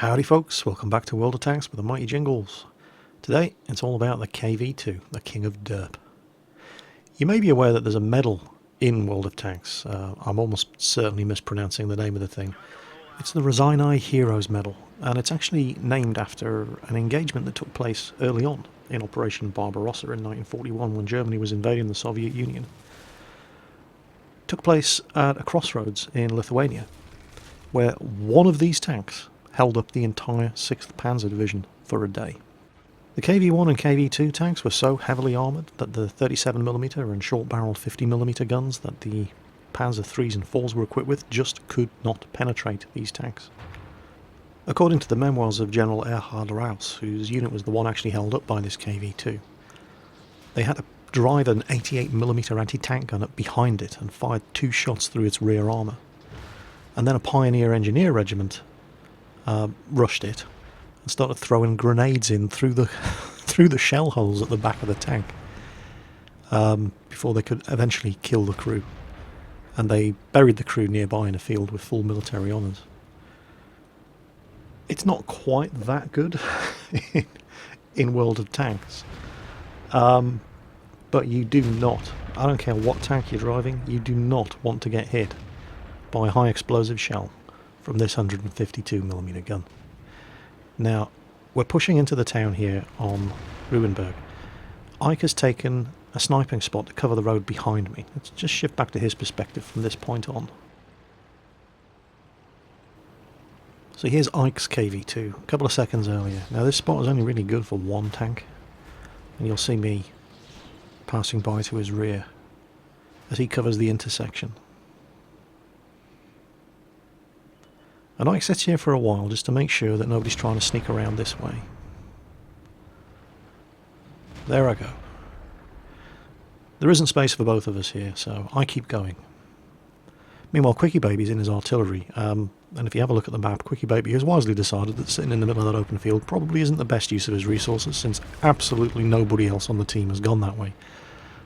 Howdy folks, welcome back to World of Tanks with the mighty Jingles. Today it's all about the KV-2, the king of derp. You may be aware that there's a medal in World of Tanks. I'm almost certainly mispronouncing the name of the thing. It's the Resigni Heroes Medal, and it's actually named after an engagement that took place early on in Operation Barbarossa in 1941 when Germany was invading the Soviet Union. It took place at a crossroads in Lithuania, where one of these tanks held up the entire 6th Panzer Division for a day. The KV-1 and KV-2 tanks were so heavily armoured that the 37mm and short-barrelled 50mm guns that the Panzer IIIs and IVs were equipped with just could not penetrate these tanks. According to the memoirs of General Erhard Raus, whose unit was the one actually held up by this KV-2, they had to drive an 88mm anti-tank gun up behind it and fired 2 shots through its rear armour. And then a Pioneer Engineer Regiment rushed it and started throwing grenades in through the through the shell holes at the back of the tank before they could eventually kill the crew. And they buried the crew nearby in a field with full military honours. It's not quite that good in World of Tanks, but you do not, I don't care what tank you're driving, you do not want to get hit by a high explosive shell from this 152mm gun. Now, we're pushing into the town here on Rubenberg. Ike has taken a sniping spot to cover the road behind me. Let's just shift back to his perspective from this point on. So here's Ike's KV-2, a couple of seconds earlier. Now this spot is only really good for one tank, and you'll see me passing by to his rear as he covers the intersection. And Ike sits here for a while just to make sure that nobody's trying to sneak around this way. There I go. There isn't space for both of us here, so I keep going. Meanwhile, Quickybaby's in his artillery, and if you have a look at the map, Quickybaby has wisely decided that sitting in the middle of that open field probably isn't the best use of his resources, since absolutely nobody else on the team has gone that way.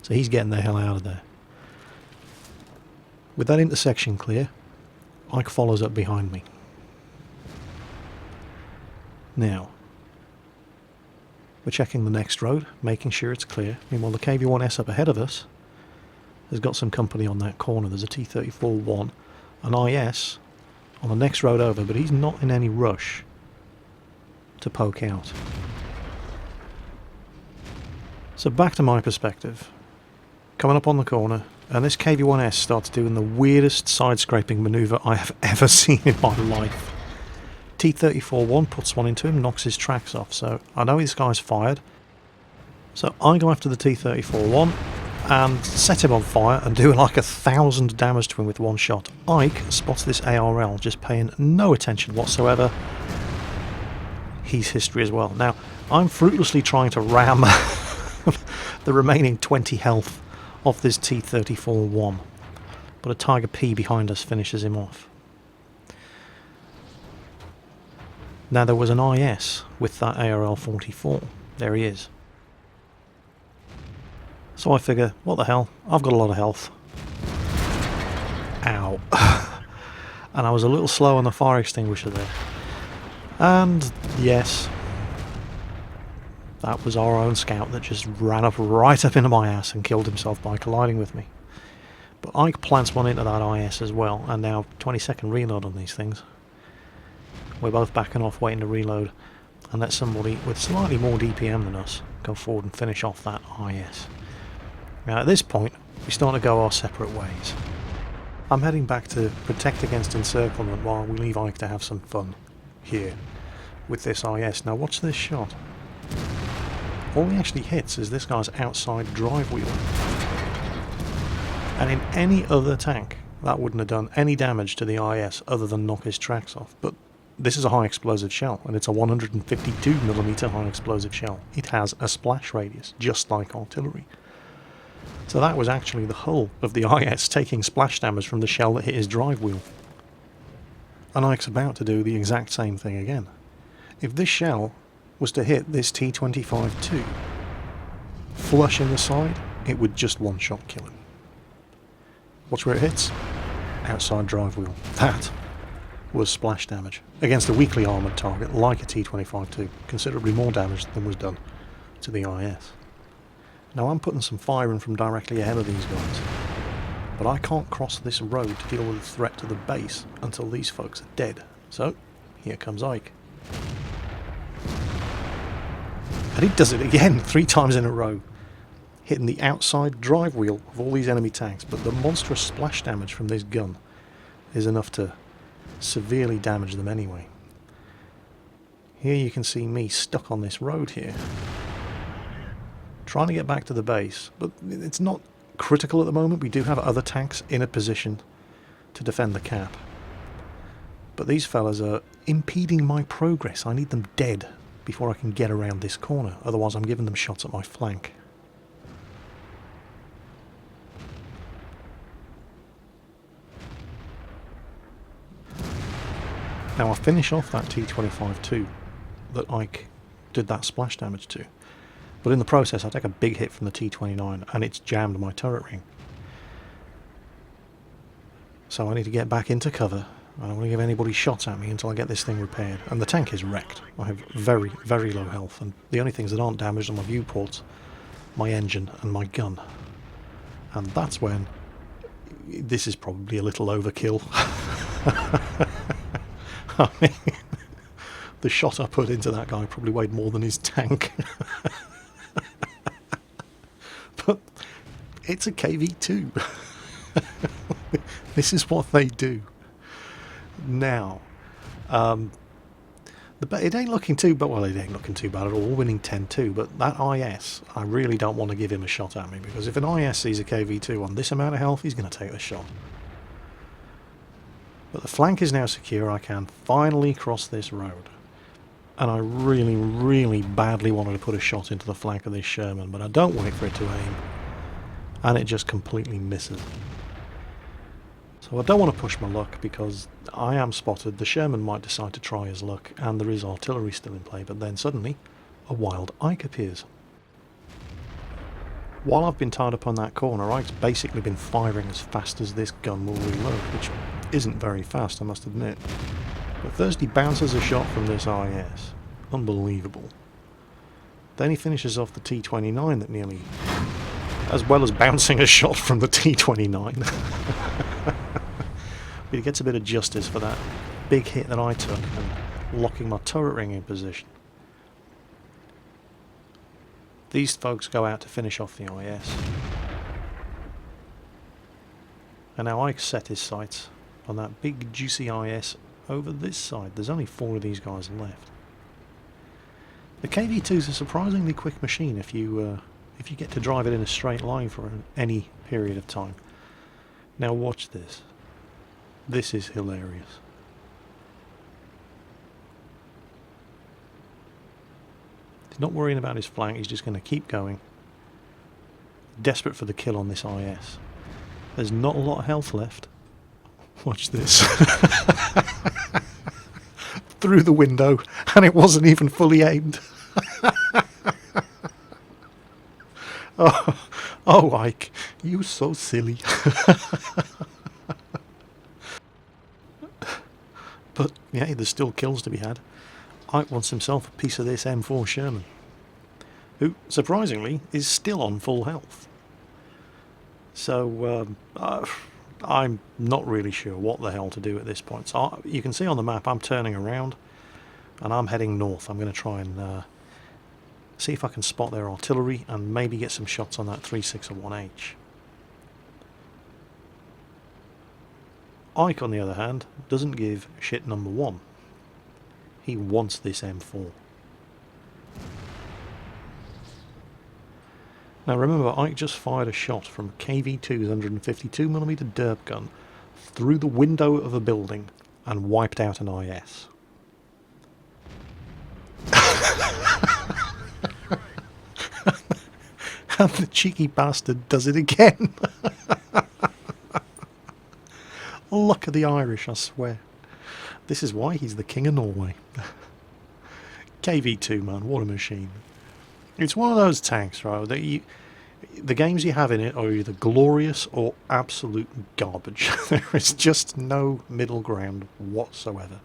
So he's getting the hell out of there. With that intersection clear, Ike follows up behind me. Now, we're checking the next road, making sure it's clear. Meanwhile, the KV-1S up ahead of us has got some company on that corner. There's a T-34-1, an IS on the next road over, but he's not in any rush to poke out. So back to my perspective. Coming up on the corner, and this KV-1S starts doing the weirdest side-scraping manoeuvre I have ever seen in my life. T-34-1 puts one into him, knocks his tracks off, so I know this guy's fired. So I go after the T-34-1 and set him on fire and do like 1,000 damage to him with one shot. Ike spots this ARL, just paying no attention whatsoever. He's history as well. Now, I'm fruitlessly trying to ram the remaining 20 health off this T-34-1, but a Tiger P behind us finishes him off. Now there was an IS with that ARL-44. There he is. So I figure, what the hell, I've got a lot of health. Ow. And I was a little slow on the fire extinguisher there. And yes, that was our own scout that just ran up right up into my ass and killed himself by colliding with me. But Ike plants one into that IS as well, and now 20-second reload on these things. We're both backing off, waiting to reload, and let somebody with slightly more DPM than us go forward and finish off that IS. Now at this point, we start to go our separate ways. I'm heading back to protect against encirclement while we leave Ike to have some fun here with this IS. Now watch this shot. All he actually hits is this guy's outside drive wheel. And in any other tank, that wouldn't have done any damage to the IS other than knock his tracks off. But this is a high explosive shell, and it's a 152mm high explosive shell. It has a splash radius, just like artillery. So that was actually the hull of the IS taking splash damage from the shell that hit his drive wheel. And Ike's about to do the exact same thing again. If this shell was to hit this T-25-2 flush in the side, it would just one-shot kill him. Watch where it hits. Outside drive wheel. That was splash damage against a weakly armoured target like a T-25-2, considerably more damage than was done to the IS. Now I'm putting some fire in from directly ahead of these guys, but I can't cross this road to deal with the threat to the base until these folks are dead. So, here comes Ike. And he does it again 3 times in a row, hitting the outside drive wheel of all these enemy tanks, but the monstrous splash damage from this gun is enough to severely damage them anyway. Here you can see me stuck on this road here, trying to get back to the base, but it's not critical at the moment. We do have other tanks in a position to defend the cap. But these fellas are impeding my progress. I need them dead before I can get around this corner, otherwise I'm giving them shots at my flank. Now I finish off that T-25-2 that Ike did that splash damage to, but in the process I take a big hit from the T-29 and it's jammed my turret ring. So I need to get back into cover. I don't want to give anybody shots at me until I get this thing repaired. And the tank is wrecked. I have very, very low health, and the only things that aren't damaged are my viewports, my engine and my gun. And that's when this is probably a little overkill. I mean, the shot I put into that guy probably weighed more than his tank. But it's a KV-2. This is what they do. Now, it ain't looking too bad. Well, it ain't looking too bad at all. We're winning 10-2, but that IS, I really don't want to give him a shot at me, because if an IS sees a KV-2 on this amount of health, he's going to take the shot. But the flank is now secure. I can finally cross this road. And I really, really badly wanted to put a shot into the flank of this Sherman, but I don't wait for it to aim. And it just completely misses. So I don't want to push my luck, because I am spotted. The Sherman might decide to try his luck, and there is artillery still in play, but then suddenly a wild Ike appears. While I've been tied up on that corner, Ike's basically been firing as fast as this gun will reload, which isn't very fast, I must admit. But first he bounces a shot from this IS. Unbelievable. Then he finishes off the T-29 that nearly, as well as bouncing a shot from the T-29. But he gets a bit of justice for that big hit that I took and locking my turret ring in position. These folks go out to finish off the IS. And now Ike set his sights on that big juicy IS over this side. There's only 4 of these guys left. The KV-2 is a surprisingly quick machine if you get to drive it in a straight line for any period of time. Now watch this. This is hilarious. He's not worrying about his flank, he's just going to keep going. Desperate for the kill on this IS. There's not a lot of health left. Watch this. Through the window, and it wasn't even fully aimed. Oh, Ike, you so silly. But, yeah, there's still kills to be had. Ike wants himself a piece of this M4 Sherman, who, surprisingly, is still on full health. So, I'm not really sure what the hell to do at this point. So, you can see on the map I'm turning around, and I'm heading north. I'm going to try and see if I can spot their artillery, and maybe get some shots on that 361H. Ike, on the other hand, doesn't give shit number 1. He wants this M4. Now remember, Ike just fired a shot from KV-2's 152mm Derp gun through the window of a building and wiped out an IS. And the cheeky bastard does it again. Luck of the Irish, I swear. This is why he's the king of Norway. KV-2, man, what a machine. It's one of those tanks, right, that The games you have in it are either glorious or absolute garbage. There is just no middle ground whatsoever.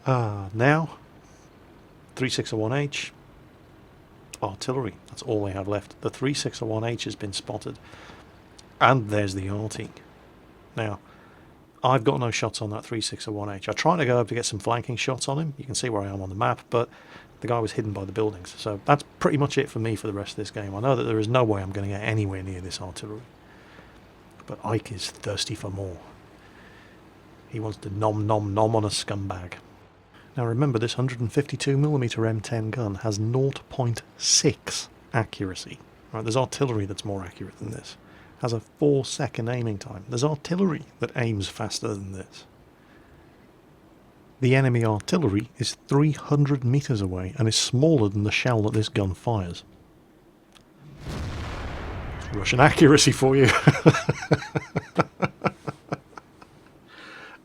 Now, 361H, artillery. That's all they have left. The 361H has been spotted. And there's the arty. Now, I've got no shots on that 361H. I tried to go up to get some flanking shots on him. You can see where I am on the map, but the guy was hidden by the buildings. So that's pretty much it for me for the rest of this game. I know that there is no way I'm going to get anywhere near this artillery. But Ike is thirsty for more. He wants to nom nom nom on a scumbag. Now remember, this 152mm M10 gun has 0.6 accuracy. Right, there's artillery that's more accurate than this. Has a 4-second aiming time. There's artillery that aims faster than this. The enemy artillery is 300 meters away and is smaller than the shell that this gun fires. Russian accuracy for you.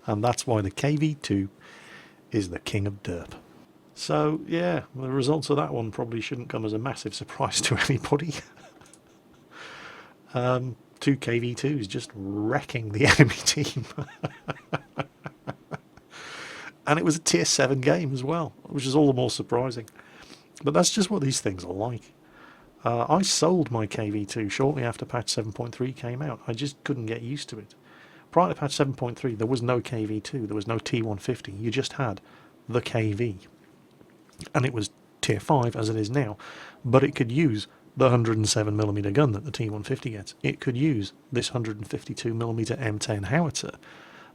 And that's why the KV-2 is the king of derp. So yeah, the results of that one probably shouldn't come as a massive surprise to anybody. 2 KV-2s just wrecking the enemy team. And it was a tier 7 game as well, which is all the more surprising. But that's just what these things are like. I sold my KV-2 shortly after patch 7.3 came out. I just couldn't get used to it. Prior to patch 7.3 there was no KV-2, there was no T150, you just had the KV. And it was tier 5 as it is now, but it could use the 107mm gun that the T150 gets. It could use this 152mm M10 howitzer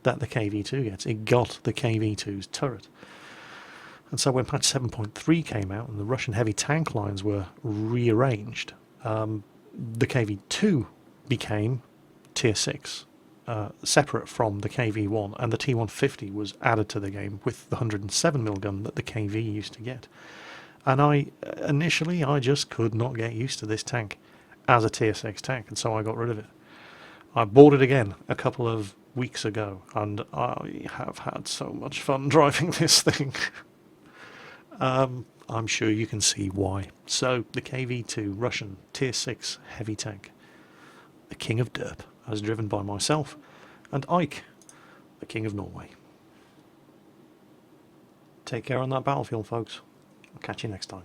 that the KV-2 gets. It got the KV-2's turret. And so when patch 7.3 came out and the Russian heavy tank lines were rearranged, the KV-2 became tier 6, separate from the KV-1, and the T150 was added to the game with the 107mm gun that the KV used to get. And initially I just could not get used to this tank as a tier 6 tank, and so I got rid of it. I bought it again a couple of weeks ago, and I have had so much fun driving this thing. I'm sure you can see why. So, the KV-2 Russian tier 6 heavy tank, the king of derp, as driven by myself and Ike, the king of Norway. Take care on that battlefield, folks. I'll catch you next time.